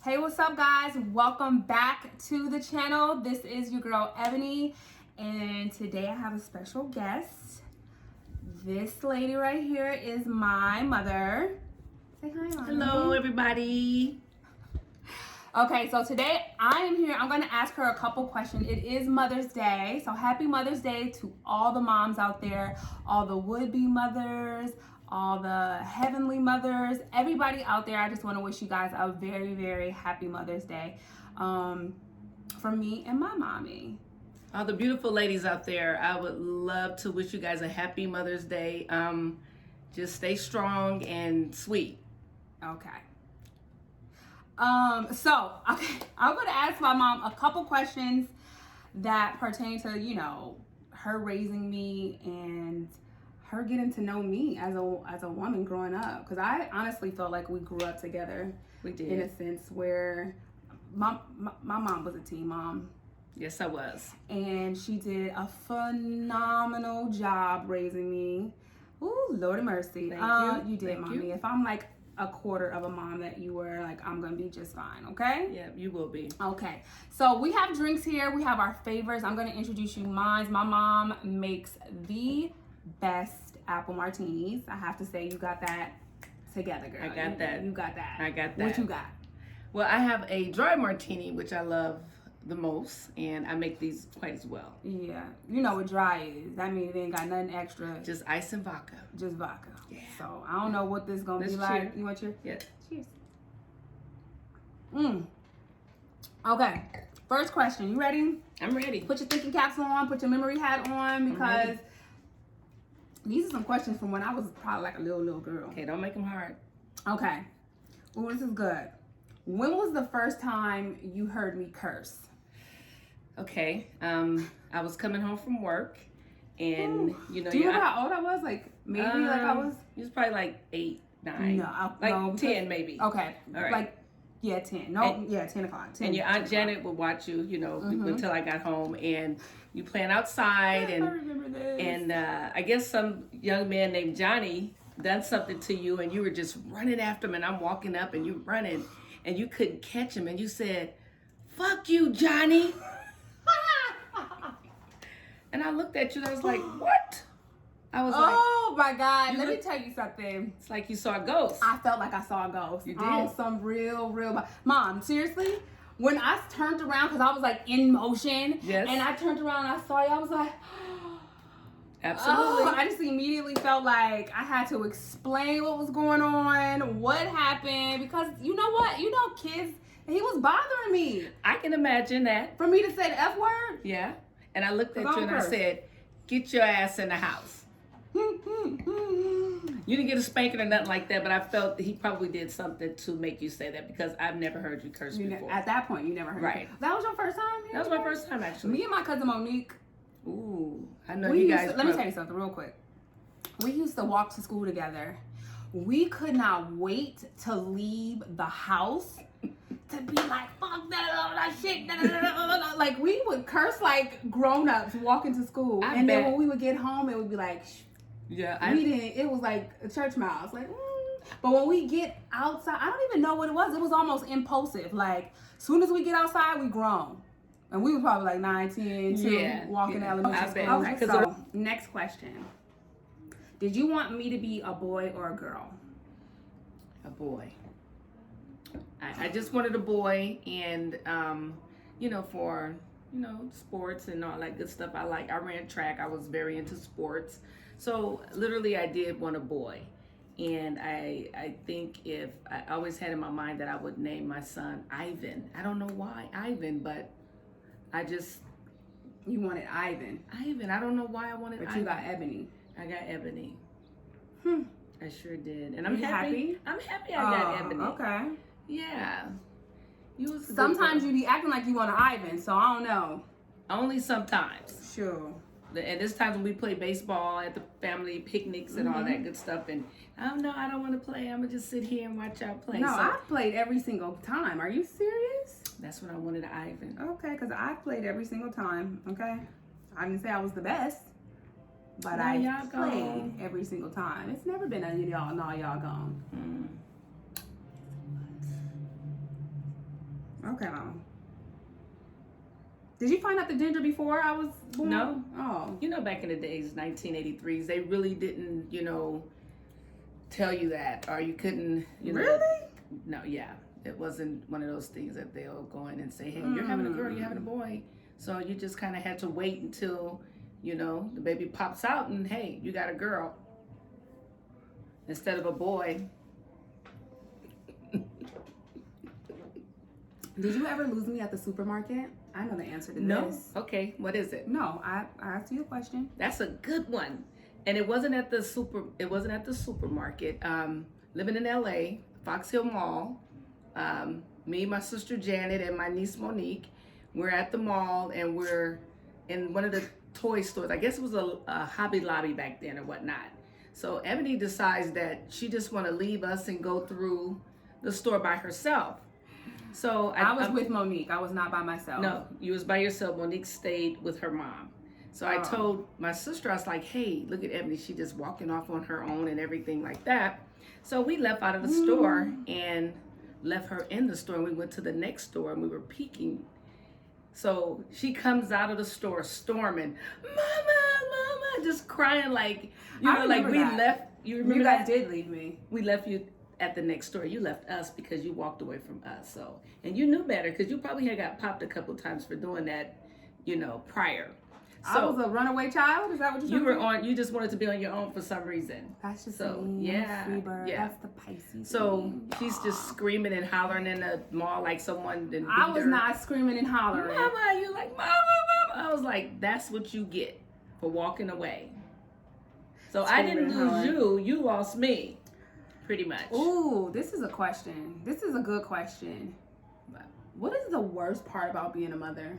Hey, what's up guys? Welcome back to the channel. This is your girl Ebony, and today I have a special guest. This lady right here is my mother. Say hi, Mommy. Hello everybody. Okay, so today I am here. I'm going to ask her a couple questions. It is Mother's Day, so happy Mother's Day to all the moms out there, all the would-be mothers, all the heavenly mothers, everybody out there. I just want to wish you guys a very, very happy Mother's Day from me and my mommy. All the beautiful ladies out there, I would love to wish you guys a happy Mother's Day. Just stay strong and sweet. Okay. I'm going to ask my mom a couple questions that pertain to, you know, her raising me and her getting to know me as a woman growing up. Because I honestly felt like we grew up together. We did. In a sense where my mom was a teen mom. Yes, I was. And she did a phenomenal job raising me. Ooh, Lord of mercy. Thank you. You did, Thank Mommy. you. If I'm like a quarter of a mom that you were, like, I'm gonna be just fine, okay? Yeah, you will be. Okay, so we have drinks here. We have our favorites. I'm gonna introduce you mine. My mom makes the best apple martinis. I have to say, you got that together, girl. I got that. You got that. I got that. What you got? Well, I have a dry martini, which I love the most, and I make these quite as well. Yeah, you know what dry is. That means it ain't got nothing extra. Just ice and vodka. Just vodka. Yeah. So I don't know what this is gonna Let's be cheer. like. You want your? Yeah. Cheers. Okay. First question. You ready? I'm ready. Put your thinking caps on. Put your memory hat on, because these are some questions from when I was probably like a little girl. Okay, don't make them hard. Okay. Ooh, this is good. When was the first time you heard me curse? Okay. I was coming home from work, and you know. Do you remember how old I was? Like maybe like I was. You was probably like 8, 9. No, like no, 10 maybe. Okay. All right. Like, yeah, 10. No, yeah, 10 o'clock. 10, And your Aunt 10 Janet would watch you, you know, until I got home, and you playing outside, I remember this. and I guess some young man named Johnny done something to you, and you were just running after him, and I'm walking up, and you running, and you couldn't catch him, and you said, "Fuck you, Johnny." And I looked at you, and I was like, "What?" I was like, Oh my God! Let me look- tell you something. "It's like you saw a ghost." I felt like I saw a ghost. You did? On some real. Mom, seriously, when I turned around, because I was like in motion, Yes. and I turned around and I saw you, I was like, Absolutely. oh, I just immediately felt like I had to explain what was going on, what happened, because you know what? You know, kids, he was bothering me. I can imagine that. For me to say the F word? Yeah. And I looked at Go you and I first. said, "Get your ass in the house." You didn't get a spanking or nothing like that, but I felt that he probably did something to make you say that, because I've never heard you curse before. At that point, you never heard Right. me. That was your first time? That was my first time, actually. Me and my cousin Monique, Ooh, I know we you used guys. to, let me tell you something real quick. We used to walk to school together. We could not wait to leave the house to be like, fuck that shit. Like, we would curse like grown-ups walking to school. I And then bet. when we would get home, it would be like, Yeah, we didn't, it was like a church mouse. Like, But when we get outside, I don't even know what it was. It was almost impulsive. Like, soon as we get outside, we grown. And we were probably like 9, 10, 2, Yeah, walking yeah. elementary I school. bet. Okay, so next question. Did you want me to be a boy or a girl? a boy. I just wanted a boy, and you know, for sports and all that good stuff. I ran track. I was very into sports, so literally I did want a boy. And I think if I always had in my mind that I would name my son Ivan. I don't know why Ivan, but I just You wanted Ivan, Ivan. I don't know why I wanted but Ivan. you got Ebony. I got Ebony. Hmm. I sure did, and I'm You happy? I'm happy I got Ebony. Okay. Yeah. You was a good Sometimes girl. you be acting like you want an Ivan, so I don't know. Only sometimes. Sure. and there's times when we play baseball at the family picnics and all that good stuff. And oh no, I don't want to play. I'm gonna just sit here and watch y'all play. No, So I've played every single time. Are you serious? that's what I wanted, Ivan. Okay, because I've played every single time. Okay, I didn't say I was the best, but No, I y'all played gone. every single time. It's never been a y'all. No, y'all gone. Okay, Mom. Did you find out the ginger before I was born? No. Oh. You know, back in the days, 1983s, they really didn't, tell you that, or you couldn't, Really? No, yeah. It wasn't one of those things that they'll go in and say, hey, you're having a girl, you're having a boy. So you just kind of had to wait until, the baby pops out and, hey, you got a girl instead of a boy. Did you ever lose me at the supermarket? I know the answer to No? this. Okay, what is it? No, I asked you a question. That's a good one. And it wasn't at the supermarket. Living in LA, Fox Hill Mall. Me, my sister Janet, and my niece Monique, we're at the mall and we're in one of the toy stores. I guess it was a Hobby Lobby back then or whatnot. So Ebony decides that she just want to leave us and go through the store by herself. So I was with Monique. I was not by myself. No, you was by yourself. Monique stayed with her mom. So I told my sister, I was like, hey, look at Ebony. She just walking off on her own and everything like that. So we left out of the store and left her in the store. And we went to the next store and we were peeking. So she comes out of the store storming, mama, just crying like, like we that. left. You remember You guys that? did leave me. We left you at the next store. You left us because you walked away from us. So, and you knew better because you probably had got popped a couple times for doing that, prior. So I was a runaway child. Is that what you were on? You just wanted to be on your own for some reason. That's just So, me. yeah, Freebird. yeah. That's the Pisces. So in me. she's just screaming and hollering in the mall like someone didn't beat I was her. not screaming and hollering. Mama, you like mama. I was like, that's what you get for walking away. So I didn't Screaming and lose you. You lost me, pretty much. Ooh, this is a question. This is a good question. What is the worst part about being a mother?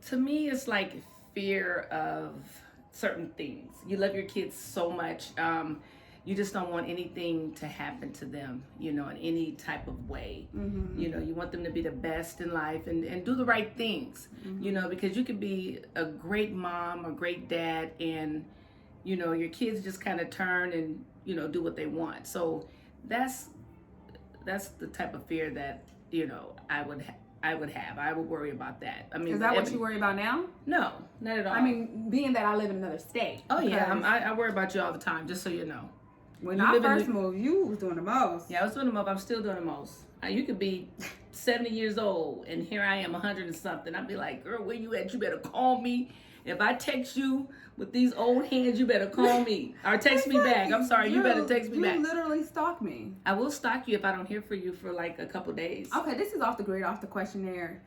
To me, it's like fear of certain things. You love your kids so much. You just don't want anything to happen to them, in any type of way. Mm-hmm. You want them to be the best in life and do the right things, because you could be a great mom or great dad and, your kids just kind of turn and, do what they want. So that's the type of fear that, I would have. I would worry about that. I mean, Is that what you worry about now? No, not at all. I mean, being that I live in another state. oh yeah, because I worry about you all the time, just so you know. When you I live in first the- moved, you was doing the most. Yeah, I was doing them up. I'm still doing the most. You could be 70 years old, and here I am, 100 and something. I'd be like, girl, where you at? You better call me. If I text you with these old hands, you better call me or text me back. I'm sorry, you better text me back. You literally stalk me. I will stalk you if I don't hear from you for like a couple days. Okay, this is off the grid, off the questionnaire.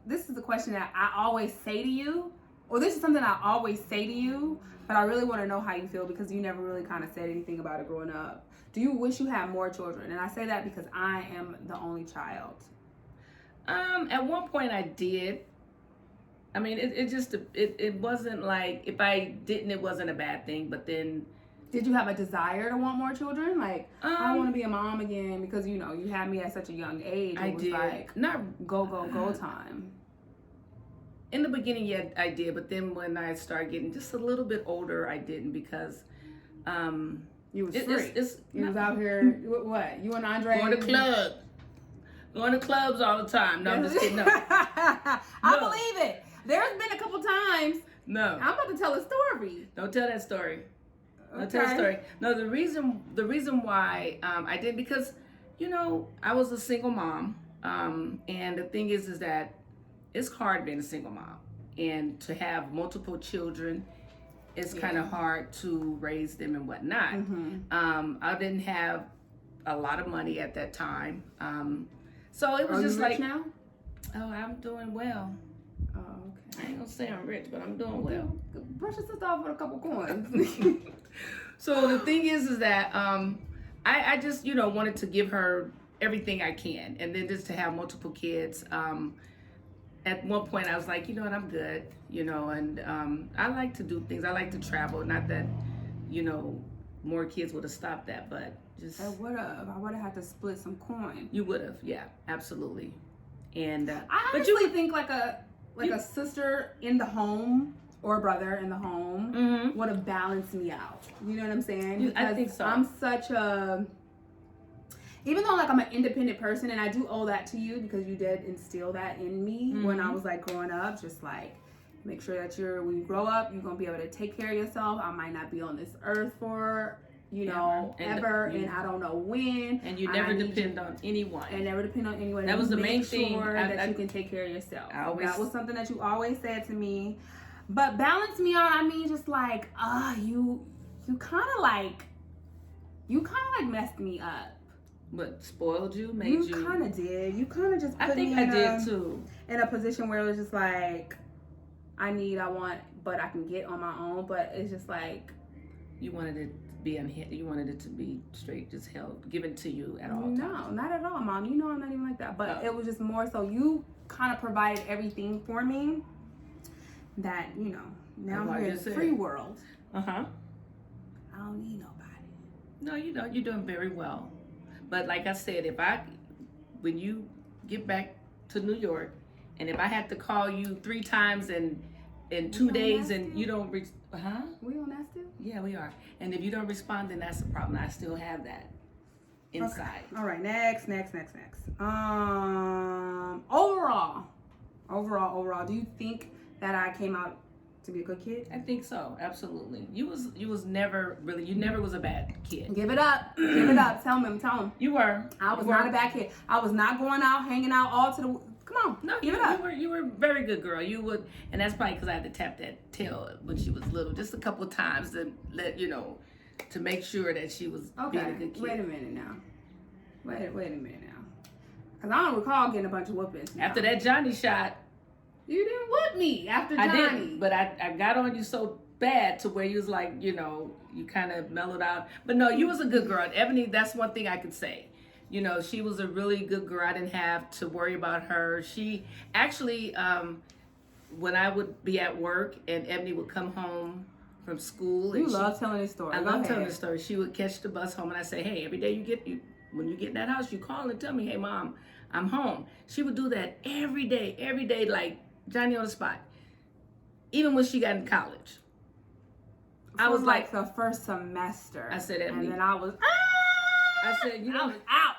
This is a question that I always say to you, or this is something I always say to you, but I really want to know how you feel because you never really kind of said anything about it growing up. Do you wish you had more children? And I say that because I am the only child. At one point I did. I mean, it wasn't like, if I didn't, it wasn't a bad thing, but then. Did you have a desire to want more children? Like, I want to be a mom again because, you had me at such a young age. I It was did. like, Not go time. in the beginning, yeah, I did, but then when I started getting just a little bit older, I didn't because You was it- free. it's You was not- out here, what? You and Andre? going to club, going to clubs all the time. No, I'm just kidding. No, I No. believe it. There's been a couple times. no, I'm about to tell a story. don't tell that story. Don't tell the story. No, the reason why I did, because I was a single mom, and the thing is that it's hard being a single mom, and to have multiple children, it's kind of hard to raise them and whatnot. I didn't have a lot of money at that time, so it was Are just you rich like, now? oh, I'm doing well. Oh, I okay. ain't gonna say I'm rich, but I'm doing well. Brush your sister off with a couple coins. So the thing is that I just wanted to give her everything I can, and then just to have multiple kids. at one point I was like, you know what, I'm good, you know, and I like to do things. I like to travel. Not that, you know, more kids would have stopped that, but just I would have had to split some coin. you would have, yeah, absolutely. And I but honestly think like a sister in the home or a brother in the home Mhm. would have balanced me out. You know what I'm saying? I think so. I'm such a, even though like I'm an independent person, and I do owe that to you because you did instill that in me when I was like growing up, just like make sure that when you grow up, you're gonna be able to take care of yourself. I might not be on this earth for, you know, ever, and I don't know when. And you never depend on anyone. And never depend on anyone. That was the main thing. Sure that you can take care of yourself. That was something that you always said to me. But balance me out, I mean, just like, you kind of like messed me up. But spoiled you, made you. You kind of did. You kind of just put I think me I did too. In a position where it was just like, I want, but I can get on my own. But it's just like, you wanted it to be you wanted it to be straight, just held, given to you at all times. No, not at all, Mom. You know I'm not even like that. But it was just more so you kind of provided everything for me. That, you know, now I'm here in the free world. I don't need nobody. No, you don't. You're doing very well. But like I said, when you get back to New York, and if I had to call you 3 times in 2 days and you don't We on that still? Yeah, we are. And if you don't respond, then that's a problem. I still have that inside. Okay. All right, next. Overall, do you think that I came out to be a good kid? I think so, absolutely. You was never really, you never was a bad kid. Give it up. Tell him. You were. I was not a bad kid. I was not going out, hanging out all to the, come on. No, give it up. You were a very good girl. You would, and that's probably because I had to tap that tail when she was little, just a couple of times to let, you know, to make sure that she was being a good kid. Wait a minute now. Wait a minute now. Because I don't recall getting a bunch of whoopings. After that Johnny shot. You didn't whoop me after Johnny. I didn't, but I got on you so bad to where you was like, you know, you kind of mellowed out. But no, you was a good girl. Ebony, that's one thing I could say. You know, she was a really good girl. I didn't have to worry about her. She actually, when I would be at work and Ebony would come home from school. You love telling this story. I love telling this story. She would catch the bus home and I say, hey, every day when you get in that house, you call and tell me, hey, Mom, I'm home. She would do that every day, like Johnny on the spot. Even when she got in college. I was like the first semester. I said, Ebony. And then I was, I said, you know, out.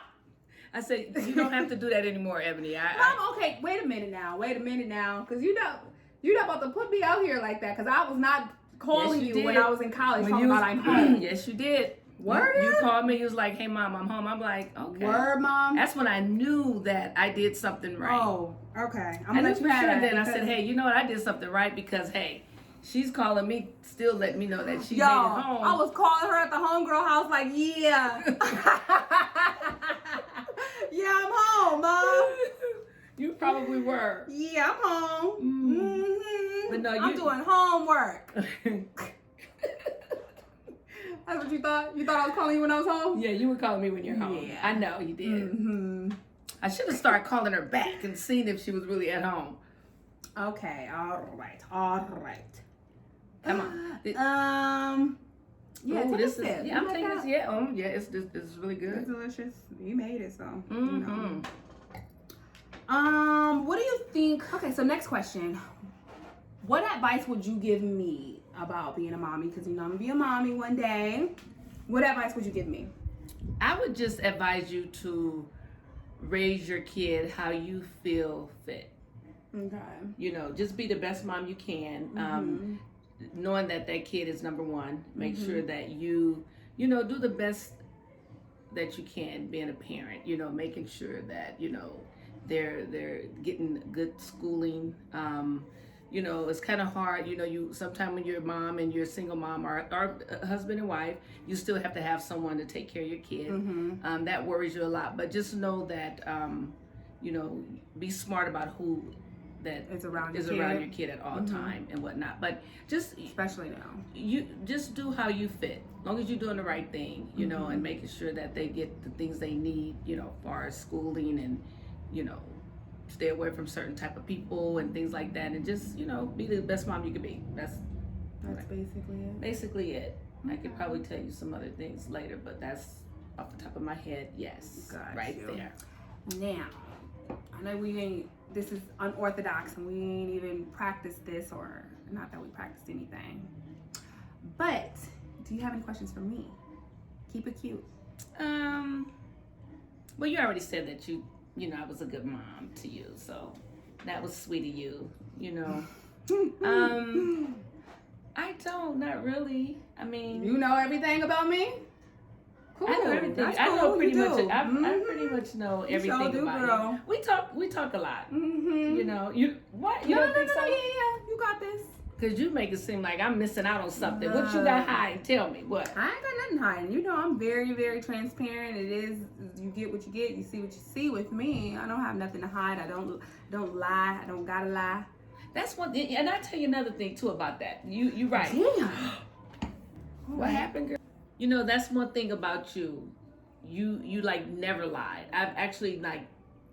I said, you don't have to do that anymore, Ebony. Mom, okay, wait a minute now. Because you're not about to put me out here like that. Because I was not calling you when I was in college talking about I'm home. Yes, you did. Word? You called me. You was like, hey, Mom, I'm home. I'm like, okay. Word, Mom? That's when I knew that I did something right. Oh, okay. I'm going to let you have that. Then I said, hey, you know what? I did something right because, hey, she's calling me, still letting me know that she made it home. I was calling her at the homegirl house like, yeah. Yeah, I'm home, Mom. You probably were. Yeah, I'm home. Mm-hmm. But no, I'm doing homework. That's what you thought? You thought I was calling you when I was home? Yeah, you were calling me when you're home. Yeah. I know you did. Mm-hmm. I should have started calling her back and seeing if she was really at home. Okay, all right. Come on. Yeah, I'm taking this. this. Yeah, it's really good. It's delicious. You made it, so. Mm-hmm. You know. What do you think? Okay, so next question. What advice would you give me about being a mommy? Because you know I'm gonna be a mommy one day. What advice would you give me? I would just advise you to raise your kid how you feel fit. Okay. You know, just be the best mom you can. Mm-hmm. Knowing that kid is number one. Make sure that you know, do the best that you can being a parent. You know, making sure that, you know, they're getting good schooling. You know, it's kind of hard. You know, sometimes when you're a mom and you're a single mom or a husband and wife, you still have to have someone to take care of your kid. Mm-hmm. That worries you a lot. But just know that, you know, be smart about who that is around your kid at all time and whatnot. But just especially now, you just do how you fit. As long as you're doing the right thing, you know, and making sure that they get the things they need, you know, as far as schooling and, you know, stay away from certain type of people and things like that, and just be the best mom you can be. That's basically it. I could probably tell you some other things later, but that's off the top of my head. Yes, right there. Now, I know this is unorthodox and we ain't even practiced this, or not that we practiced anything. But do you have any questions for me? Keep it cute. Well, you already said that I was a good mom to you, so that was sweet of you. Not really. I mean, you know everything about me. Cool. I know everything. That's I know cool. pretty much. I pretty much know everything sure do, about girl. you. We talk a lot. Mm-hmm. You what? You don't think so? Yeah. You got this. Cause you make it seem like I'm missing out on something. What you got hiding? Tell me what. I ain't got nothing hiding. I'm very, very transparent. It is, you get what you get. You see what you see. With me, I don't have nothing to hide. I don't lie. I don't gotta lie. That's one thing, and I tell you another thing too about that. You right. Damn. What happened, girl? That's one thing about you. You like never lied. I've actually like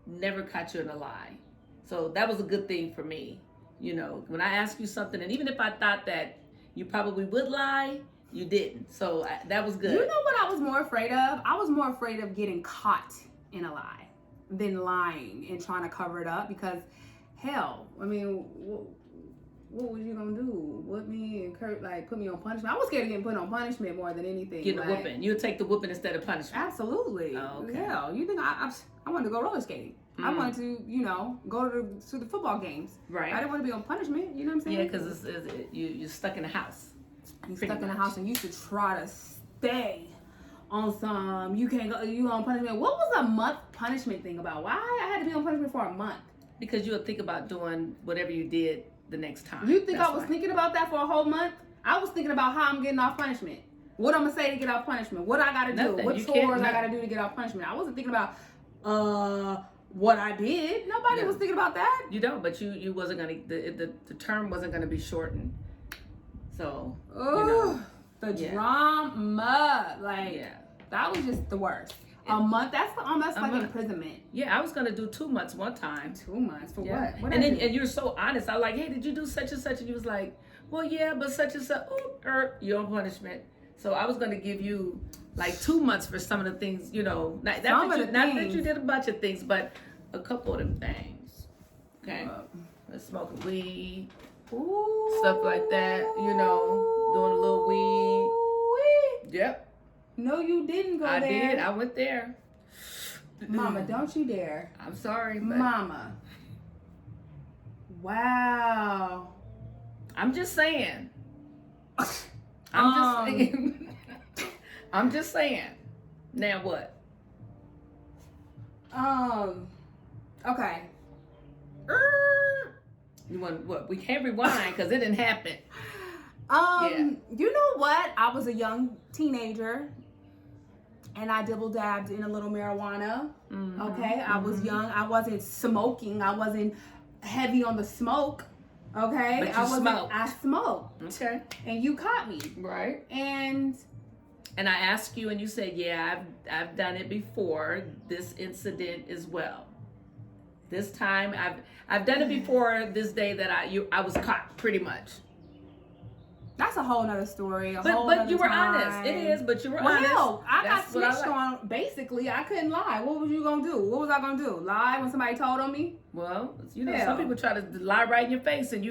never caught you in a lie. So that was a good thing for me. When I ask you something, and even if I thought that you probably would lie, you didn't. So that was good. You know what I was more afraid of? I was more afraid of getting caught in a lie than lying and trying to cover it up, because hell, I mean, what was you gonna do? Whip me and Kurt, put me on punishment? I was scared of getting put on punishment more than anything. Getting a whooping. You would take the whooping instead of punishment. Absolutely. Oh, okay. Hell, you think I wanted to go roller skating. I wanted to, go to the football games. Right. I didn't want to be on punishment. You know what I'm saying? Yeah, because you're stuck in the house. You're stuck in the house, and you should try to stay on some. You can't go. You on punishment. What was a month punishment thing about? Why I had to be on punishment for a month? Because you would think about doing whatever you did the next time. You think I was thinking about that for a whole month? I was thinking about how I'm getting off punishment. What I'm gonna say to get off punishment. What I gotta do. What chores I gotta do to get off punishment. I wasn't thinking about what I did. Nobody was thinking about that. You don't, but you wasn't gonna the term wasn't gonna be shortened. So the drama, that was just the worst. A month, that's almost like imprisonment. Yeah, I was gonna do 2 months one time. 2 months for what? And you're so honest. I was like, hey, did you do such and such? And you was like, well, yeah, but such and such. You're on punishment. So I was gonna give you like 2 months for some of the things, not that you did a bunch of things, but a couple of them things. Okay, smoking weed, stuff like that. Doing a little weed. Yep. No, you didn't go there. I did. I went there. Mama, don't you dare. I'm sorry, but Mama. Wow. I'm just saying. I'm just saying. I'm just saying. Now what? Okay. You want what? We can't rewind because it didn't happen. You know what? I was a young teenager and I dabbled in a little marijuana. Mm-hmm. Okay. I was young. I wasn't smoking. I wasn't heavy on the smoke. Okay. But you smoked. I smoked. Okay. And you caught me. Right. And I asked you and you said, yeah, I've done it before, this incident as well. This time I've done it before this day that I was caught pretty much. That's a whole nother story. But you were honest. It is, but you were honest. Well, I got switched on. Basically, I couldn't lie. What was you gonna do? What was I gonna do? Lie when somebody told on me? Well, some people try to lie right in your face, and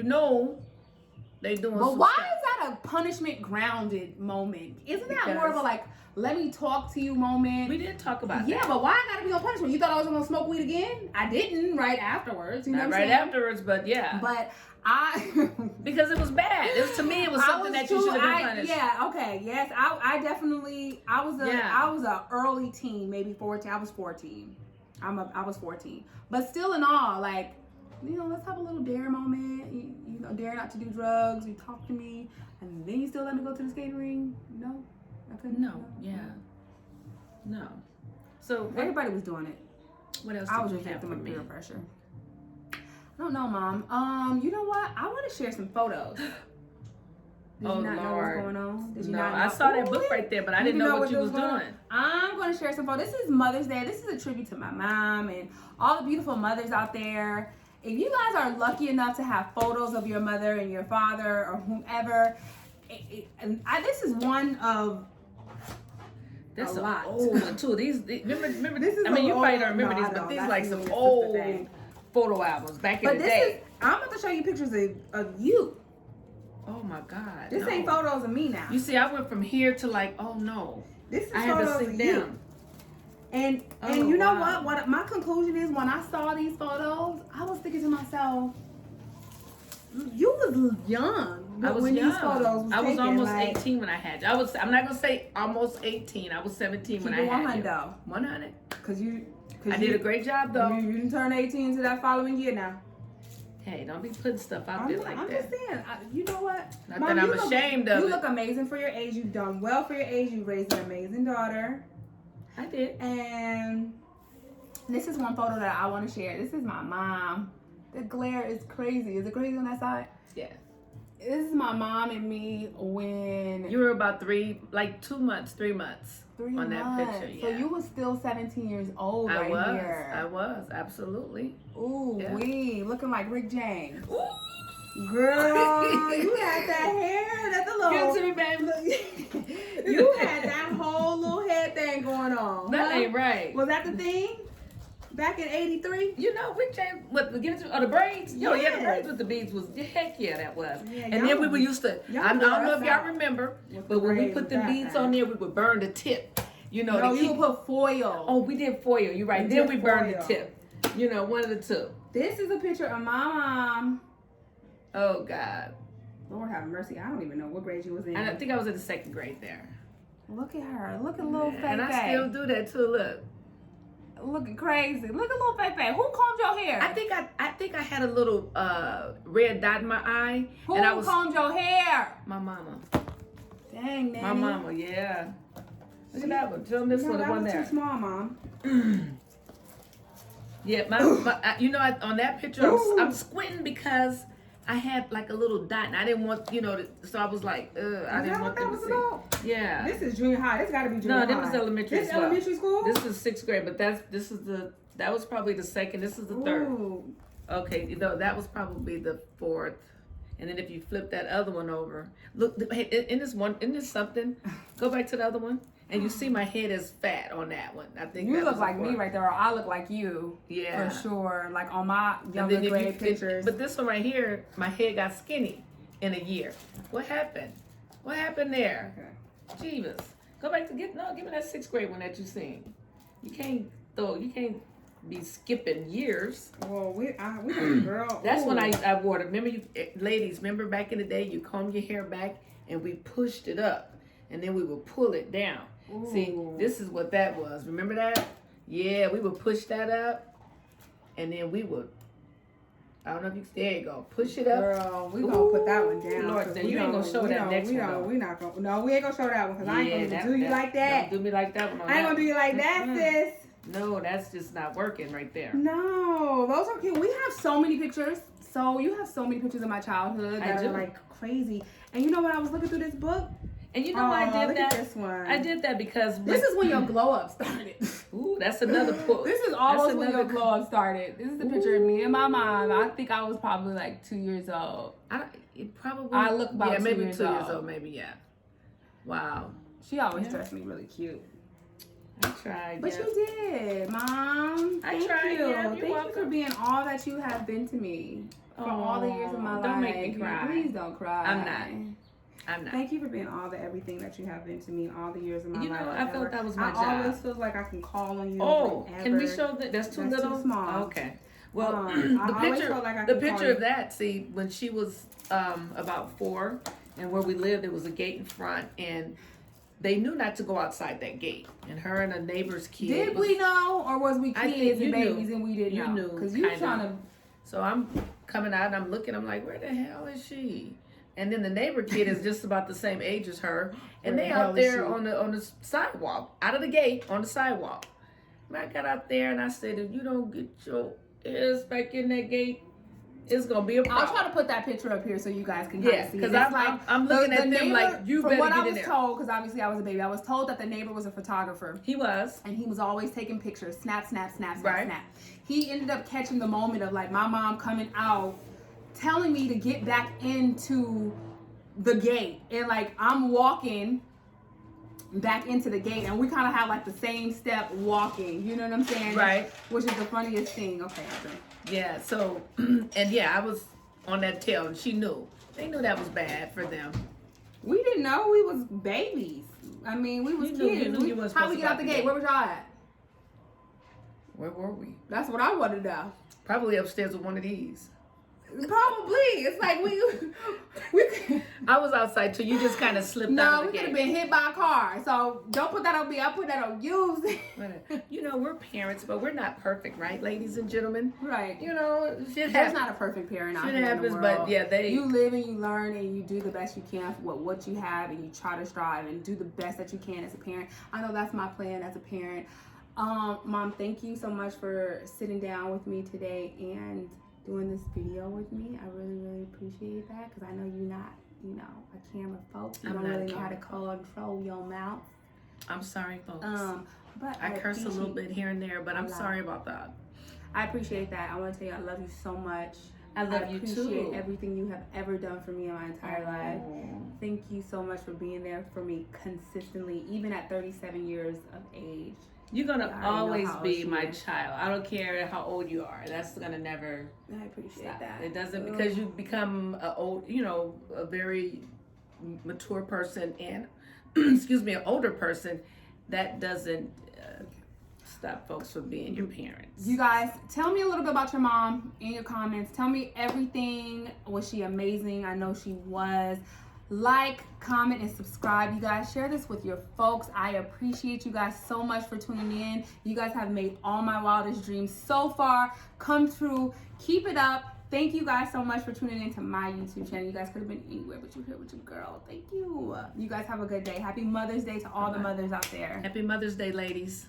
they doing. But why is that a punishment grounded moment? Isn't that more of a let me talk to you moment? We did talk about that. Yeah, but why I gotta be on punishment? You thought I was gonna smoke weed again? I didn't right afterwards. You know what I'm saying? Afterwards, but yeah. But because it was bad. To me it was something that you should have been punished. Yeah, okay. Yes, I definitely I was a early teen, maybe 14. I was 14. I was 14. But still in all, let's have a little dare moment. You dare not to do drugs. You talk to me, and then you still let me go to the skating ring. No, I couldn't. No, yeah, no. So everybody was doing it. What else? I was just victim of peer pressure. I don't know, Mom. You know what? I want to share some photos. Did Oh, you not know Lord. what's going on? Did you No, not know? I saw that book Ooh, right there, but I didn't know what you was going on? doing. I'm going to share some photos. This is Mother's Day. This is a tribute to my mom and all the beautiful mothers out there. If you guys are lucky enough to have photos of your mother and your father or whomever, this is one of That's a lot. old one too. Remember This is I mean, an you probably old- don't remember no, I these, but don't. these That's like me some and Sister old Thing. photo albums back in But the this day. is, I'm about to show you pictures of you. Oh my God. This no. ain't photos of me now. You see, I went from here to like, oh no. This is I had to photos sit of down. you. And Oh, you know wow. what my conclusion is, when I saw these photos, I was thinking to myself, you was young I was when young. these photos was I was taken, almost like, 18 when I had you. I'm not gonna say almost 18. I was 17 when I keep it had 100 you. though. 100. Cause I did a great job though. You didn't turn 18 to that following year now. Hey, don't be putting stuff out there like I'm that. just saying, you know what? Not Mom, that I'm you look- ashamed of You it. look amazing for your age. You've done well for your age. You raised an amazing daughter. I did. And this is one photo that I want to share. This is my mom. The glare is crazy. Is it crazy on that side? Yeah. This is my mom and me when You were about 3 months, 3 months 3 on that months. picture. Yeah. So you was still 17 years old I right was. here. I was absolutely. Ooh, Yeah. wee, looking like Rick James. Ooh. Girl, you had that hair. That's a Give it little. to me, baby. You had that whole little head thing going on. That huh? ain't right. Was that the thing? Back in '83? You know, Rick James, what, give it to, the braids? Yo, yeah, the Yes. braids with the beads was, heck yeah, that was. Yeah, and y'all then we was- were used to, y'all I don't blew know us if y'all out remember, with but the when we braids put with the that beads thing. on there, we would burn the tip. You know, No, to you keep, would put foil. oh, we did foil, you're right. We Then did we burned the foil. tip. You know, one of the two. This is a picture of my mom. Oh, God. Lord have mercy. I don't even know what grade you was in. I think I was in the 2nd grade there. Look at her. Look at little Faye. And I still do that too, look. Looking crazy. Look at little Faye. Who combed your hair? I think I had a little red dot in my eye. Who and I was combed your hair? my mama. Dang, Nanny. My mama, yeah. Look at that one. Show them this No, one, the that one was there. too small, Mom. Yeah, you know, on that picture, I'm squinting because I had like a little dot, and I didn't want, you know, so I was like, I Is didn't that want what that them was to see. about? Yeah. This is junior high. This got to be junior high. No, that was elementary. This as well. elementary school? This is 6th grade, but that was probably the 2nd. This is the 3rd. Ooh. Okay, you know, that was probably the 4th. And then if you flip that other one over, look, hey, in this something, go back to the other one, and you see my head is fat on that one. I think You that look was like the me 4th. right there, or I look like you. Yeah. For sure. Like on my And younger then if grade you pictures. but this one right here, my head got skinny in a year. What happened? What happened there? Okay. Jeebus. Go back to give me that 6th grade one that you seen. You can't be skipping years. Well, we girl. That's when ooh. I wore it. Remember you ladies, remember back in the day you comb your hair back and we pushed it up and then we would pull it down. See, Ooh. this is what that was. Remember that? Yeah, we would push that up and then we would, I don't know if you, there you go. Push it up. Girl, we gonna put that one down. Lord, 'cause then we you ain't don't- gonna show we that don't- next we one, don't- though. We not gonna. No, we ain't gonna show that one because I ain't gonna do you like that. Don't do me like that one. I ain't gonna do you like that, sis. No, that's just not working right there. No, those are cute. We have so many pictures. So you have so many pictures of my childhood that I do. are like crazy. And you know when I was looking through this book, And you know why I did look that? at this one. I did that because This is when your glow up started. ooh, that's another pull. This is almost That's when another- your glow up started. This is a picture of me and my mom. I think I was probably like 2 years old. It probably. I look about yeah, 2 maybe years 2 years old. old, maybe yeah. Wow, She always Yeah. dressed me really cute. I tried. But yeah. you did, Mom. I Thank tried, you. yeah, you're Thank you for welcome. being all that you have been to me for all the years of my life. Don't make me cry. Please don't cry. I'm not. I'm not. Thank you for being all the everything that you have been to me all the years of my You life. know, I felt that was my I job. always feel like I can call on you. Oh, whenever. can we show that? That's too That's too little. small. Okay. Well, I the always picture, felt like I the could call picture you. of that. See, when she was about 4, and where we lived, there was a gate in front, and they knew not to go outside that gate. And her and a neighbor's kid. Did was- we know, or was we I think kids you and knew. babies and we didn't You know? knew, Because you kinda. trying to. So I'm coming out and I'm looking. I'm like, where the hell is she? And then the neighbor kid is just about the same age as her, and Where they the hell out is there she? on the sidewalk, out of the gate on the sidewalk. And I got out there and I said, if you don't get your ass back in that gate, it's gonna be a problem. I'll try to put that picture up here so you guys can Yeah, see. because It's I'm looking at them neighbor, like, you from better what get I in was there. told, because obviously I was a baby, I was told that the neighbor was a photographer. He was. And he was always taking pictures, snap, snap, snap, snap, Right. snap. He ended up catching the moment of like my mom coming out, telling me to get back into the gate. And like I'm walking back into the gate, and we kind of have like the same step walking. You know what I'm saying? Right. Which is the funniest thing. Okay, I'll do. Yeah, so, and yeah, I was on that tail, and she knew. They knew that was bad for them. We didn't know we was babies. I mean, we was You knew- you kids. knew you wasn't How we supposed get to out the go gate? out the Where was y'all at? Where were we? That's what I wanted to know. Probably upstairs with one of these. Probably. It's like we I was outside too. You just kind of slipped out no, of we the could have gate. been hit by a car. So don't put that on me. I put that on you. You know, we're parents, but we're not perfect, right, ladies and gentlemen? Right. You know, shit There's happens. not a perfect parent out Shit here happens, in the world. but yeah, you live and you learn and you do the best you can with what you have, and you try to strive and do the best that you can as a parent. I know that's my plan as a parent. Mom, thank you so much for sitting down with me today and doing this video with me. I really, really appreciate that, because I know you're not, you know, a camera folks. You I'm don't not a really know how to camera control your mouth. I'm sorry, folks. But I curse a little bit here and there, but I'm lot. sorry about that. I appreciate that. I want to tell you, I love you so much. I love you appreciate too. everything you have ever done for me in my entire life. Oh. Thank you so much for being there for me consistently, even at 37 years of age. You're gonna Yeah, I know always how be she my is. child. I don't care how old you are. That's gonna never I appreciate stop. that. It doesn't, because you become a very mature person and excuse me, an older person. That doesn't stop folks from being your parents. You guys, tell me a little bit about your mom in your comments. Tell me everything. Was she amazing? I know she was. Like, comment, and subscribe. You guys, share this with your folks. I appreciate you guys so much for tuning in. You guys have made all my wildest dreams so far come true. Keep it up. Thank you guys so much for tuning into my YouTube channel. You guys could have been anywhere, but you're here with your girl. Thank you. You guys have a good day. Happy Mother's Day to all the mothers out there. Happy Mother's Day, ladies.